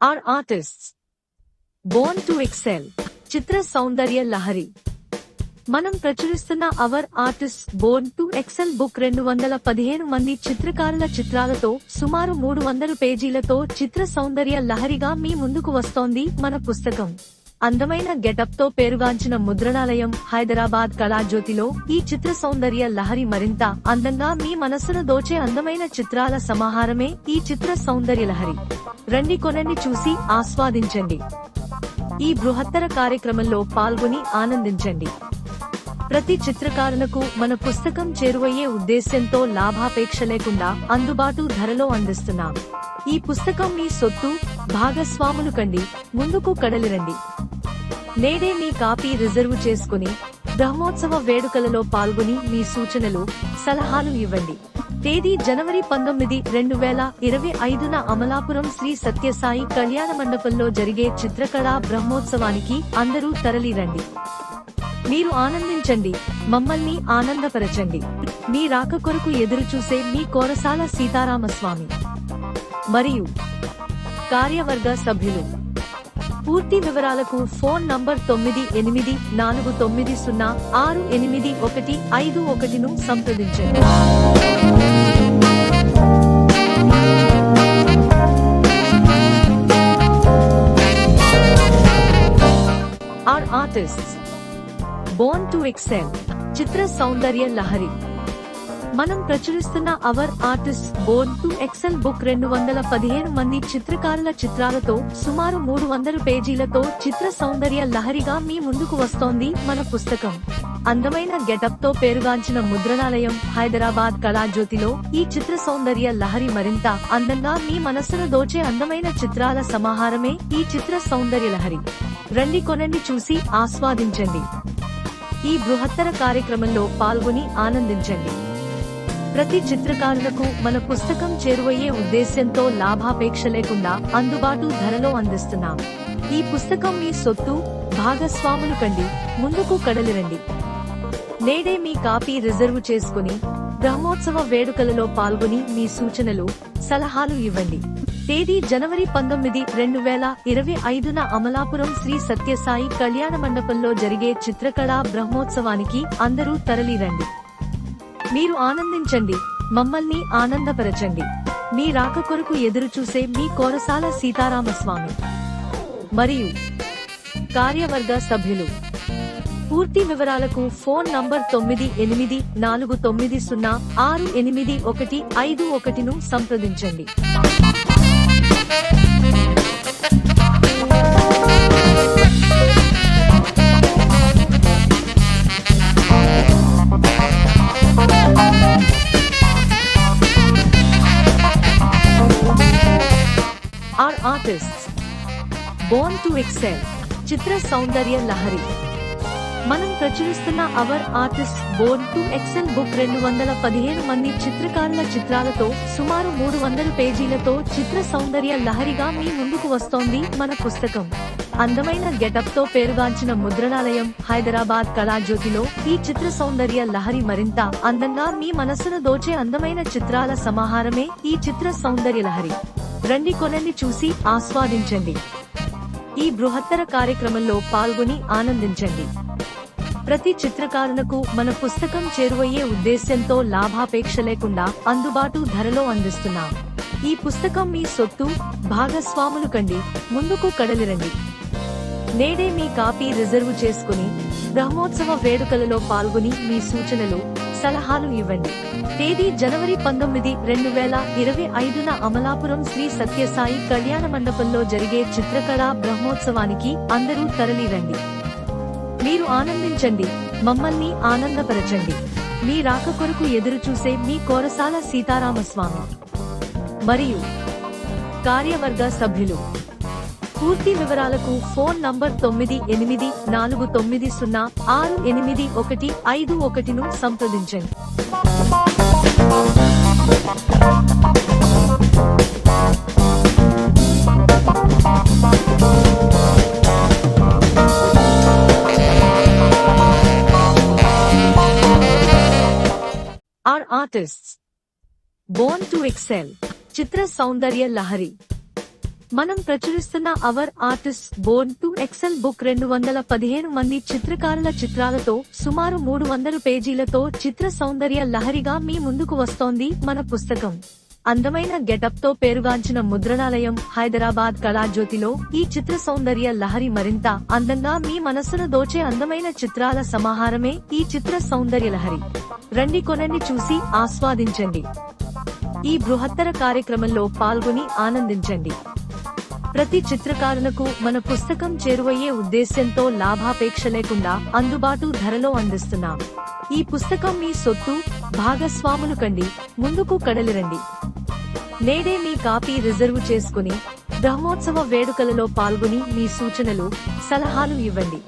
Our artists. Born to excel. చిత్ర సౌందర్య లహరి. మనం ప్రచురిస్తున్న our artist born to excel book 215 మంది చిత్రకారుల చిత్రాలతో సుమారు 300 పేజీలతో చిత్ర సౌందర్య లహరిగా మీ ముందుకు వస్తోంది మన పుస్తకం. అందమైన గెటప్ తో పేరుగాంచిన ముద్రణాలయం హైదరాబాద్ కళాజ్యోతిలో ఈ చిత్ర సౌందర్య లహరి మరింత అందంగా మీ మనస్సును దోచే అందమైన చిత్రాల సమాహారమే ఈ చిత్ర సౌందర్య లహరి. రండి, కొనండి, చూసి ఆస్వాదించండి. ఈ బృహత్తర కార్యక్రమంలో పాల్గొని ఆనందించండి. ప్రతి చిత్రకారులకు మన పుస్తకం చేరువయ్యే ఉద్దేశ్యంతో లాభాపేక్ష లేకుండా అందుబాటు ధరలో అందిస్తున్నాం. ఈ పుస్తకం మీ సొత్తు, భాగస్వాములు కండి, ముందుకు కదలిరండి. నేడే మీ కాపీ రిజర్వ్ చేసుకుని బ్రహ్మోత్సవ వేడుకలలో పాల్గొని మీ సూచనలు, సలహాలు ఇవ్వండి. తేదీ జనవరి 19, 2025న అమలాపురం శ్రీ సత్యసాయి కళ్యాణ మండపంలో జరిగే చిత్రకళా బ్రహ్మోత్సవానికి అందరూ తరలిరండి. మీరు ఆనందించండి, మమ్మల్ని ఆనందపరచండి. మీ రాక కొరకు ఎదురుచూసే మీ కోరసాల సీతారామస్వామి మరియు కార్యవర్గ సభ్యులు. పూర్తి వివరాలకు ఫోన్ నంబర్ 9849068151ను సంప్రదించండి. Our artists. Born to excel. చిత్ర సౌందర్య లహరి. మనం ప్రచురిస్తున్న our artist born to excel book 215 మంది చిత్రకారుల చిత్రాలతో సుమారు 300 పేజీలతో చిత్ర సౌందర్య లహరిగా మీ ముందుకు వస్తోంది మన పుస్తకం. అందమైన గెటప్ తో పేరుగాంచిన ముద్రణాలయం హైదరాబాద్ కళాజ్యోతిలో ఈ చిత్ర సౌందర్య లహరి మరింత అందంగా మీ మనస్సును దోచే అందమైన చిత్రాల సమాహారమే ఈ చిత్ర సౌందర్య లహరి. రండి, కొనండి, చూసి ఆస్వాదించండి. ఈ బృహత్తర కార్యక్రమంలో పాల్గొని ఆనందించండి. ప్రతి చిత్రకారులకు మన పుస్తకం చేరువయ్యే ఉద్దేశ్యంతో లాభాపేక్ష లేకుండా అందుబాటు ధరలో అందిస్తున్నాం. ఈ పుస్తకం మీ సొత్తు, భాగస్వాములు కండి, ముందుకు కదలిరండి. నేడే మీ కాపీ రిజర్వ్ చేసుకుని బ్రహ్మోత్సవ వేడుకలలో పాల్గొని మీ సూచనలు, సలహాలు ఇవ్వండి. తేదీ జనవరి 19, 2025న అమలాపురం శ్రీ సత్యసాయి కళ్యాణ మండపంలో జరిగే చిత్రకళా బ్రహ్మోత్సవానికి అందరూ తరలిరండి. మీరు ఆనందించండి, మమ్మల్ని ఆనందపరచండి. మీ రాక కొరకు ఎదురుచూసే మీ కోరసాల సీతారామస్వామి మరియు కార్యవర్గ సభ్యులు. పూర్తి వివరాలకు ఫోన్ నంబర్ 9849068151ను సంప్రదించండి. Our artists. Born to excel. చిత్ర సౌందర్య లహరి. మనం ప్రచురిస్తున్న our artist born to excel book 215 మంది చిత్రకారుల చిత్రాలతో సుమారు 300 పేజీలతో చిత్ర సౌందర్య లహరిగా మీ ముందుకు వస్తోంది మన పుస్తకం. అందమైన గెటప్ తో పేరుగాంచిన ముద్రణాలయం హైదరాబాద్ కళాజ్యోతిలో ఈ చిత్ర సౌందర్య లహరి మరింత అందంగా మీ మనస్సును దోచే అందమైన చిత్రాల సమాహారమే ఈ చిత్ర సౌందర్య లహరి. రండి, కొనండి, చూసి ఆస్వాదించండి. ఈ బృహత్తర కార్యక్రమంలో పాల్గొని ఆనందించండి. ప్రతి చిత్రకారులకు మన పుస్తకం చేరువయ్యే ఉద్దేశ్యంతో లాభాపేక్ష లేకుండా అందుబాటు ధరలో అందిస్తున్నాం. ఈ పుస్తకం మీ సొత్తు, భాగస్వాములు కండి, ముందుకు కదలిరండి. నేడే మీ కాపీ రిజర్వ్ చేసుకుని బ్రహ్మోత్సవ వేడుకలలో పాల్గొని మీ సూచనలు, సలహాలు ఇవ్వండి. తేదీ జనవరి 19, 2025న అమలాపురం శ్రీ సత్యసాయి కళ్యాణ మండపంలో జరిగే చిత్రకళా బ్రహ్మోత్సవానికి అందరూ తరలిరండి. మీరు ఆనందించండి, మమ్మల్ని ఆనందపరచండి. మీ రాక కొరకు ఎదురుచూసే మీ కోరసాల సీతారామస్వామి మరియు కార్యవర్గ సభ్యులు. పూర్తి వివరాలకు ఫోన్ నంబర్ 9849068151ను సంప్రదించండి. Our artists. Born to excel. చిత్ర సౌందర్య లహరి. మనం ప్రచురిస్తున్న our artist born to excel book 215 మంది చిత్రకారుల చిత్రాలతో సుమారు 300 పేజీలతో చిత్ర సౌందర్య లహరిగా మీ ముందుకు వస్తోంది మన పుస్తకం. అందమైన గెటప్ తో పేరుగాంచిన ముద్రణాలయం హైదరాబాద్ కళాజ్యోతిలో ఈ చిత్ర సౌందర్య లహరి మరింత అందంగా మీ మనస్సును దోచే అందమైన చిత్రాల సమాహారమే ఈ చిత్ర సౌందర్య లహరి. రండి, కొనండి, చూసి ఆస్వాదించండి. ఈ బృహత్తర కార్యక్రమంలో పాల్గొని ఆనందించండి. ప్రతి చిత్రకారులకు మన పుస్తకం చేరువయ్యే ఉద్దేశ్యంతో లాభాపేక్ష లేకుండా అందుబాటు ధరలో అందిస్తున్నాం. ఈ పుస్తకం మీ సొత్తు, భాగస్వాములు కండి, ముందుకు కదలిరండి. నేడే మీ కాపీ రిజర్వ్ చేసుకుని బ్రహ్మోత్సవ వేడుకలలో పాల్గొని మీ సూచనలు, సలహాలు ఇవ్వండి.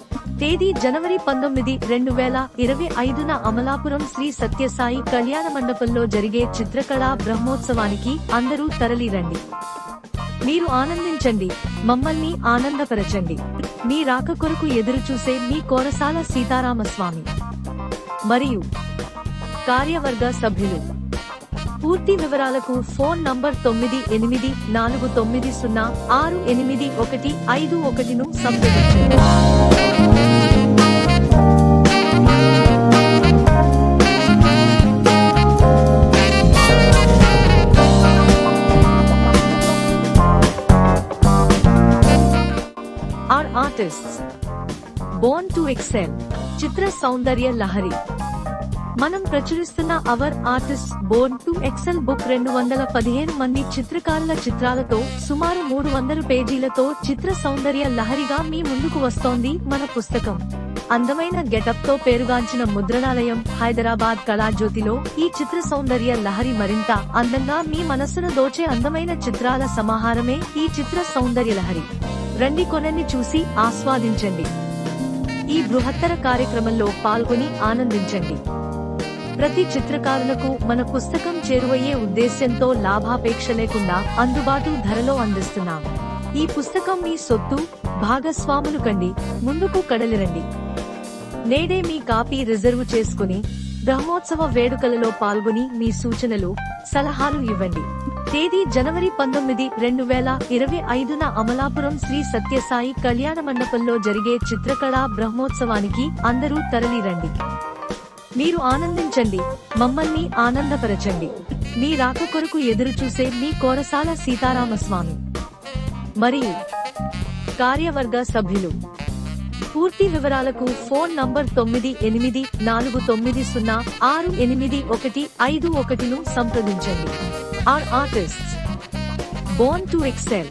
తేదీ జనవరి 19, 2025న అమలాపురం శ్రీ సత్యసాయి కళ్యాణ మండపంలో జరిగే చిత్రకళా బ్రహ్మోత్సవానికి అందరూ తరలిరండి. మీరు ఆనందించండి, మమ్మల్ని ఆనందపరచండి. మీ రాక కొరకు ఎదురుచూసే మీ కోరసాల సీతారామస్వామి మరియు కార్యవర్గ సభ్యులు. పూర్తి వివరాలకు ఫోన్ నంబర్ 9849068151ను సంప్రదించండి. Our artists born to excel. చిత్ర సౌందర్య లహరి. మనం ప్రచురిస్తున్న our artist born to excel book 215 మంది చిత్రకారుల చిత్రాలతో సుమారు 300 పేజీలతో చిత్ర సౌందర్య లహరిగా మీ ముందుకు వస్తోంది మన పుస్తకం. అందమైన గెటప్ తో పేరుగాంచిన ముద్రణాలయం హైదరాబాద్ కళాజ్యోతిలో ఈ చిత్ర సౌందర్య లహరి మరింత అందంగా మీ మనస్సును దోచే అందమైన చిత్రాల సమాహారమే ఈ చిత్ర సౌందర్య లహరి. రండి, కొనండి, చూసి ఆస్వాదించండి. ఈ బృహత్తర కార్యక్రమంలో పాల్గొని ఆనందించండి. ప్రతి చిత్రకారులకు మన పుస్తకం చేరువయ్యే ఉద్దేశ్యంతో లాభాపేక్ష లేకుండా అందుబాటు ధరలో అందిస్తున్నాం. ఈ పుస్తకం మీ సొత్తు, భాగస్వాములు కండి, ముందుకు కదలిరండి. నేడే మీ కాపీ రిజర్వ్ చేసుకుని బ్రహ్మోత్సవ వేడుకలలో పాల్గొని మీ సూచనలు, సలహాలు ఇవ్వండి. తేదీ జనవరి 19, 2025న అమలాపురం శ్రీ సత్యసాయి కళ్యాణ మండపంలో జరిగే చిత్రకళా బ్రహ్మోత్సవానికి అందరూ తరలిరండి. మీరు ఆనందించండి, మమ్మల్ని ఆనందపరచండి. మీ రాక కొరకు ఎదురుచూసే మీ కోరసాల సీతారామస్వామి మరియు కార్యవర్గ సభ్యులు. పూర్తి వివరాలకు ఫోన్ నంబర్ 9849068151ను సంప్రదించండి. Our artists born to excel.